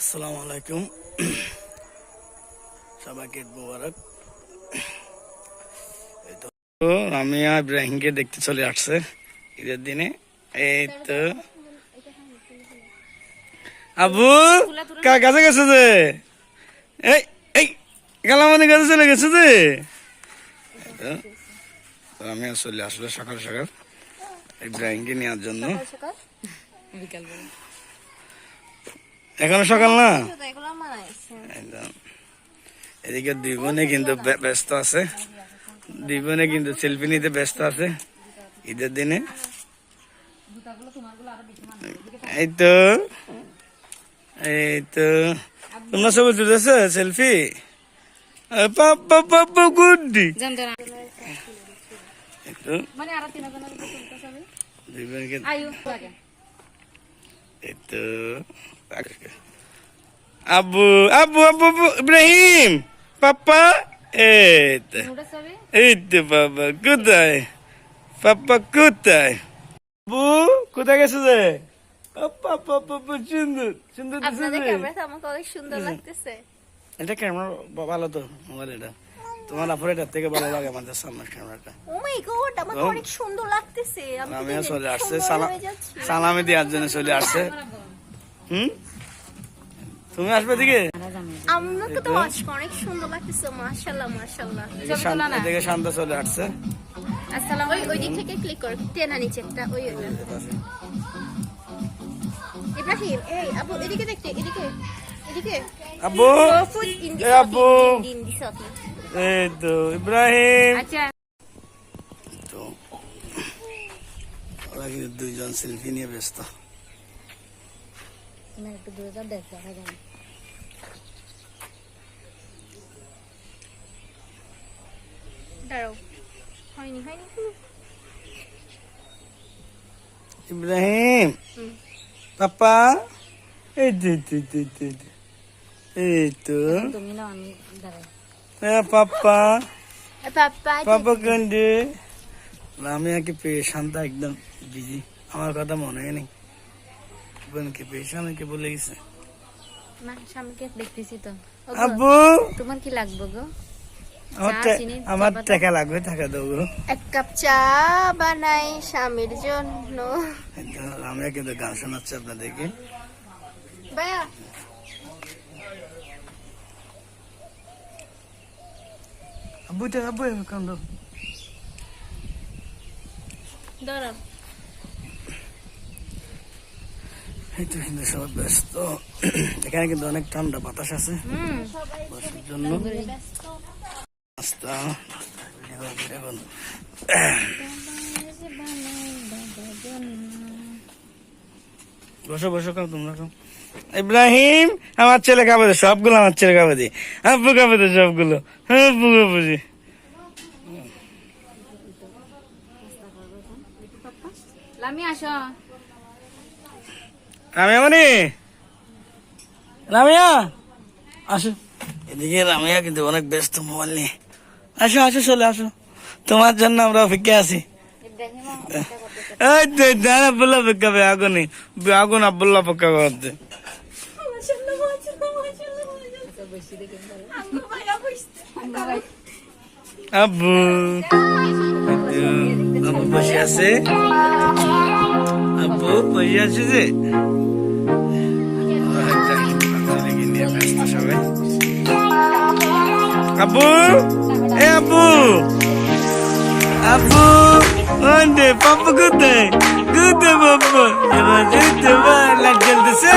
আসসালামু আলাইকুম, সবাইকে ঈদ মোবারক। রামিয়া ইব্রাহিমকে দেখতে চলে আসছে ঈদের দিনে। এই তো আবু কাছে গেছে যে, এই এই গালামানি কাছে চলে গেছে যে। রামিয়া চলে আসলো সকাল সকাল ইব্রাহিমকে নেওয়ার জন্য। এখনো সকাল না, এদিকে দুই বোনে কিন্তু ব্যস্ত আছে, দুই বোনে কিন্তু সেলফি নিতে ব্যস্ত আছে ঈদের দিনে। এই তো তোমরা সবাই তুলেছো সেলফি। গুড্ডি দুই বোনকে আব্বু আব্বু আব্বু ইব্রাহিম পাপ্পা। এই তো বাবা কোথায়, পাপ্পা কোথায়, আব্বু কোথায় গেছে যে? সুন্দর সুন্দর সুন্দর লাগতেছে। এটা ক্যামেরা ভালো তো, মোবাইল এটা তোমার আপুর এটার থেকে ভালো লাগে আমাদের সামনের ক্যামেরাটা। ও মাই গড, আমার অনেক সুন্দর লাগতেছে। আমি চলে আসছে সালামি দেওয়ার জন্য চলে আসছে। তুমি আসবে দিকে, আমাকে তো অনেক সুন্দর লাগতেছে। মাশাআল্লাহ মাশাআল্লাহ। এদিকে শান্ত চলে আসছে। আসসালামু আলাইকুম। ওই দিক থেকে ক্লিক কর, টেনা নিচে একটা ওই ইব্রাহিম। এই আবু এদিকে দেখতে, এদিকে এদিকে আব্বু আব্বু। এই তো ইব্রাহিম। আচ্ছা তো ওরা কিন্তু দুইজন সেলফি নিয়ে ব্যস্ত। একটু দূরে যাও, দেখ দেখা যায়। দাঁড়াও, হয়নি হয়নি। ইব্রাহিম পাপা। এই তো এই তো তুমি না, আমি দাঁড়াই। পাপা পাপা পাপা কান্দে। আমি আগে পেয়ে শান্ত একদম বিজি, আমার কথা মনে হয় নেই। বোনকে পেয়ে স্বামীকে বলে গেছে। না, স্বামীকে দেখতেছি তো। আব্বু তোমার কি লাগবে গো? আমার টাকা লাগবে, টাকা দেবো। এক কাপ চা বানাই স্বামীর জন্য। আমি কিন্তু গান শোনাচ্ছি আপনাদেরকে। ভাইয়া আব্বু আব্বু কান্দ। দাঁড়াও। এই তো কিন্তু সবাই ব্যস্ত। এখানে কিন্তু অনেক ঠান্ডা বাতাস আছে বসার জন্য। বসো বসো খাও তোমরা খাও। ইব্রাহিম আমার ছেলে খাবে, সবগুলো আমার ছেলে খাবে দি। আব্বু খাবে তো সবগুলো। আব্বু খাবে। লামিয়া আসো। রামিয়া মানে রামিয়া আসো এদিকে। রামিয়া কিন্তু অনেক ব্যস্ত মোবাইল নিয়ে। আসো আসো চলে আসো, তোমার জন্য আমরা অপেক্ষা আছি। আব্বুল্লা অপেক্ষা হবে, আগুনই আগুন আব্বুল্লা অপেক্ষা করতে। আব্বু আব্বু বসে আছে, আব্বু বসে আছে যে। আব্বু এ আব্বু আব্বু ওন্দে পাপ্পা কোথায় কোথায় পাপ্পা? এবার লাইট জ্বলতেছে।